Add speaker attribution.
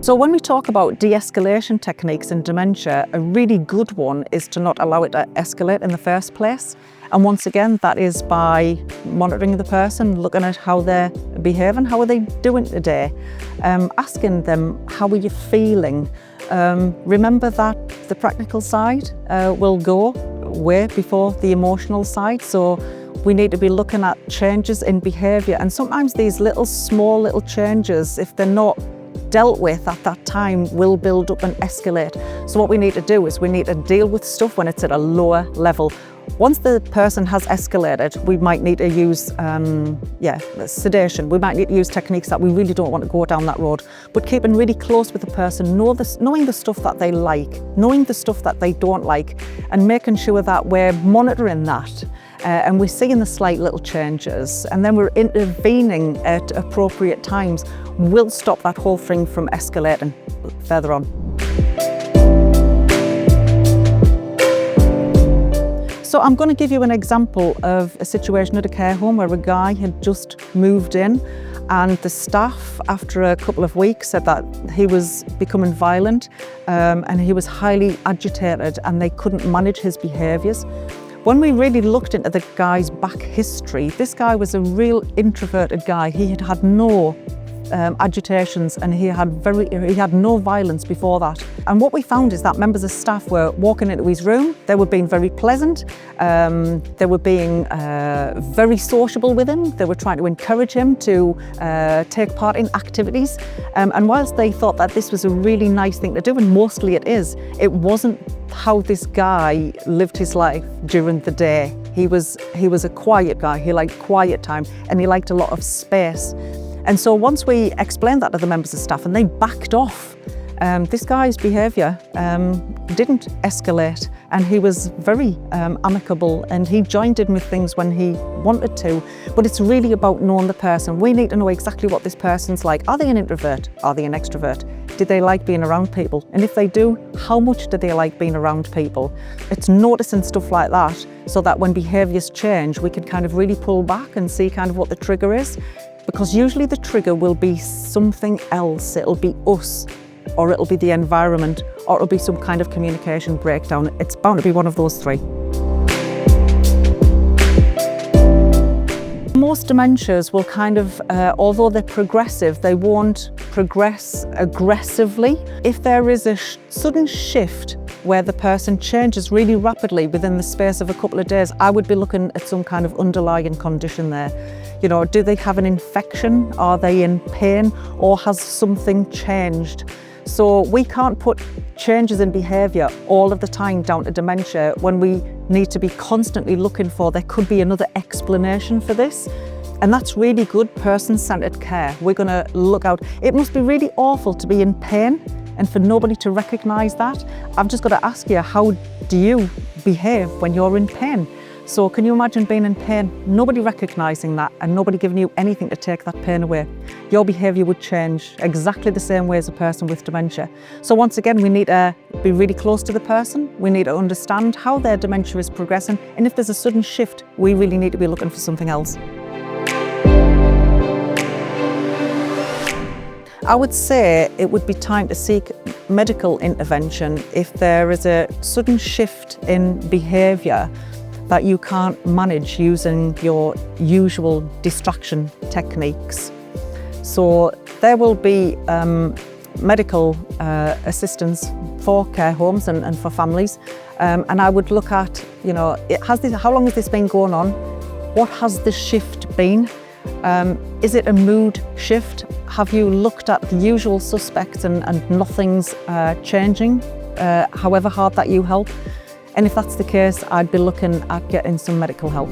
Speaker 1: So when we talk about de-escalation techniques in dementia, a really good one is to not allow it to escalate in the first place. And once again, that is by monitoring the person, looking at how they're behaving, how are they doing today, asking them, how are you feeling? Remember that the practical side will go way before the emotional side. So we need to be looking at changes in behaviour. And sometimes these small little changes, if they're not dealt with at that time, will build up and escalate. So what we need to do is we need to deal with stuff when it's at a lower level. Once the person has escalated, we might need to use sedation. We might need to use techniques that we really don't want to go down that road. But keeping really close with the person, knowing the stuff that they like, knowing the stuff that they don't like, and making sure that we're monitoring that. And we're seeing the slight little changes, and then we're intervening at appropriate times, will stop that whole thing from escalating further on. So I'm going to give you an example of a situation at a care home where a guy had just moved in, and the staff, after a couple of weeks, said that he was becoming violent and he was highly agitated and they couldn't manage his behaviours. When we really looked into the guy's back history, this guy was a real introverted guy. He had had no agitations, and he had no violence before that. And what we found is that members of staff were walking into his room, they were being very pleasant, they were being very sociable with him, they were trying to encourage him to take part in activities. And whilst they thought that this was a really nice thing to do, and mostly it is, it wasn't how this guy lived his life during the day. He was a quiet guy, he liked quiet time, and he liked a lot of space. And so once we explained that to the members of staff and they backed off, this guy's behaviour didn't escalate, and he was very amicable, and he joined in with things when he wanted to. But it's really about knowing the person. We need to know exactly what this person's like. Are they an introvert? Are they an extrovert? Do they like being around people? And if they do, how much do they like being around people? It's noticing stuff like that, so that when behaviours change, we can kind of really pull back and see kind of what the trigger is. Because usually the trigger will be something else. It'll be us, or it'll be the environment, or it'll be some kind of communication breakdown. It's bound to be one of those three. Most dementias will kind of, although they're progressive, they won't progress aggressively. If there is a sudden shift where the person changes really rapidly within the space of a couple of days, I would be looking at some kind of underlying condition there. You know, do they have an infection? Are they in pain? Or has something changed? So we can't put changes in behaviour all of the time down to dementia, when we need to be constantly looking for there could be another explanation for this. And that's really good person-centred care. We're going to look out. It must be really awful to be in pain and for nobody to recognise that. I've just got to ask you, how do you behave when you're in pain? So can you imagine being in pain, nobody recognising that, and nobody giving you anything to take that pain away? Your behaviour would change exactly the same way as a person with dementia. So once again, we need to be really close to the person. We need to understand how their dementia is progressing. And if there's a sudden shift, we really need to be looking for something else. I would say it would be time to seek medical intervention if there is a sudden shift in behaviour that you can't manage using your usual distraction techniques. So there will be medical assistance for care homes and for families. And I would look at, you know, how long has this been going on? What has the shift been? Is it a mood shift? Have you looked at the usual suspects and nothing's changing, however hard that you help? And if that's the case, I'd be looking at getting some medical help.